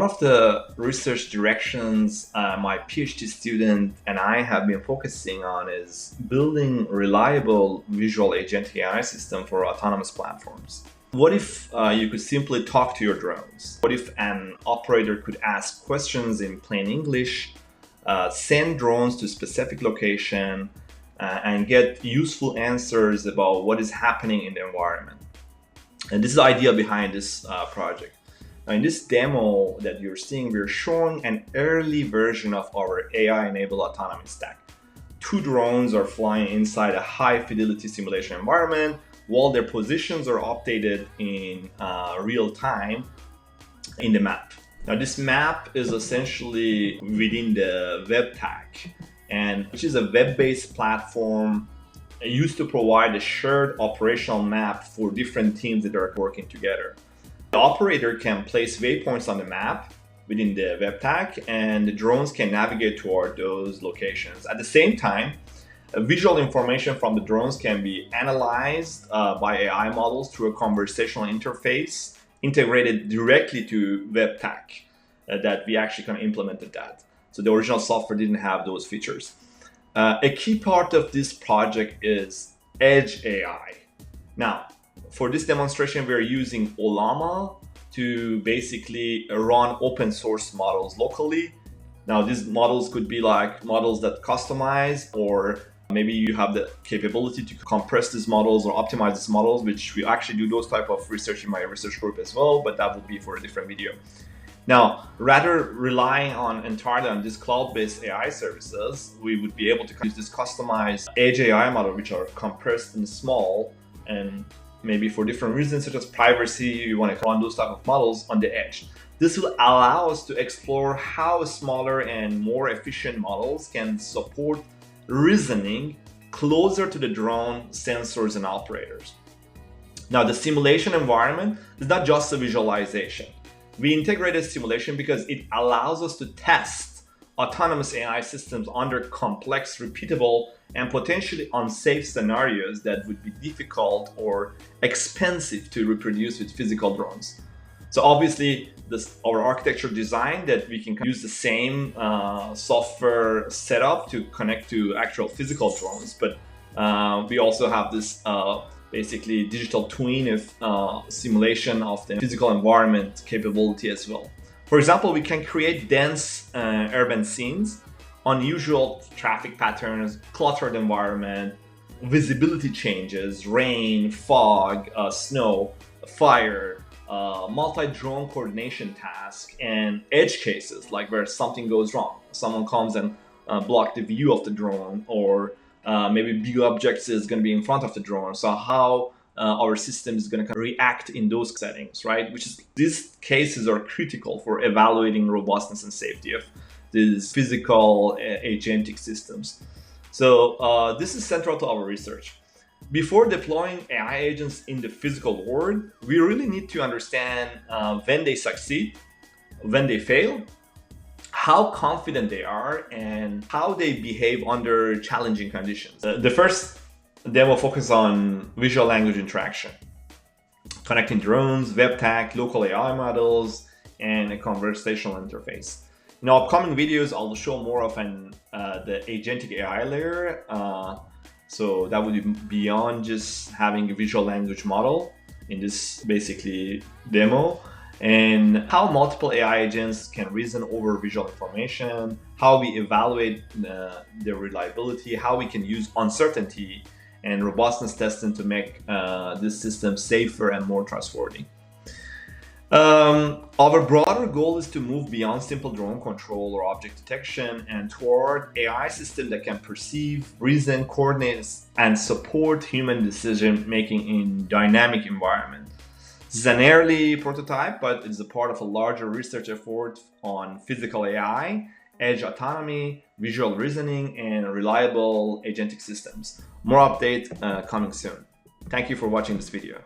One of the research directions my PhD student and I have been focusing on is building reliable visual agentic AI system for autonomous platforms. What if you could simply talk to your drones? What if an operator could ask questions in plain English, send drones to a specific location, and get useful answers about what is happening in the environment? And this is the idea behind this project. Now, in this demo that you're seeing, we're showing an early version of our AI-enabled autonomy stack. Two drones are flying inside a high-fidelity simulation environment while their positions are updated in real time in the map. Now, this map is essentially within the WebTAK, and which is a web-based platform used to provide a shared operational map for different teams that are working together. The operator can place waypoints on the map within the WebTAK, and the drones can navigate toward those locations. At the same time, visual information from the drones can be analyzed by AI models through a conversational interface integrated directly to WebTAK that we actually kind of implemented that. So the original software didn't have those features. A key part of this project is Edge AI. Now, for this demonstration, we're using Ollama to basically run open source models locally. Now, these models could be like models that customize, or maybe you have the capability to compress these models or optimize these models, which we actually do those type of research in my research group as well, but that would be for a different video. Now, rather relying entirely on these cloud-based AI services, we would be able to use this customized Edge AI model, which are compressed and small, and maybe for different reasons such as privacy, you want to run those type of models on the edge. This will allow us to explore how smaller and more efficient models can support reasoning closer to the drone sensors and operators. Now, the simulation environment is not just a visualization. We integrated simulation because it allows us to test autonomous AI systems under complex, repeatable, and potentially unsafe scenarios that would be difficult or expensive to reproduce with physical drones. So obviously, our architecture designed that we can use the same software setup to connect to actual physical drones, but we also have this basically digital twin of simulation of the physical environment capability as well. For example, we can create dense urban scenes, unusual traffic patterns, cluttered environment, visibility changes, rain, fog, snow, fire, multi-drone coordination task, and edge cases, like where something goes wrong. Someone comes and block the view of the drone, or maybe big objects is going to be in front of the drone. So how our system is going to react in those settings, right? These cases are critical for evaluating robustness and safety of these physical agentic systems. So this is central to our research. Before deploying AI agents in the physical world, we really need to understand when they succeed, when they fail, how confident they are, and how they behave under challenging conditions. The first demo focuses on visual language interaction, connecting drones, WebTAK, local AI models, and a conversational interface. In upcoming videos, I'll show more of the agentic AI layer. So that would be beyond just having a visual language model in this basically demo, and how multiple AI agents can reason over visual information, how we evaluate their reliability, how we can use uncertainty and robustness testing to make this system safer and more trustworthy. Our broader goal is to move beyond simple drone control or object detection and toward AI system that can perceive, reason, coordinate, and support human decision making in dynamic environment. This is an early prototype, but it's a part of a larger research effort on physical AI, edge autonomy, visual reasoning, and reliable agentic systems. More updates coming soon. Thank you for watching this video.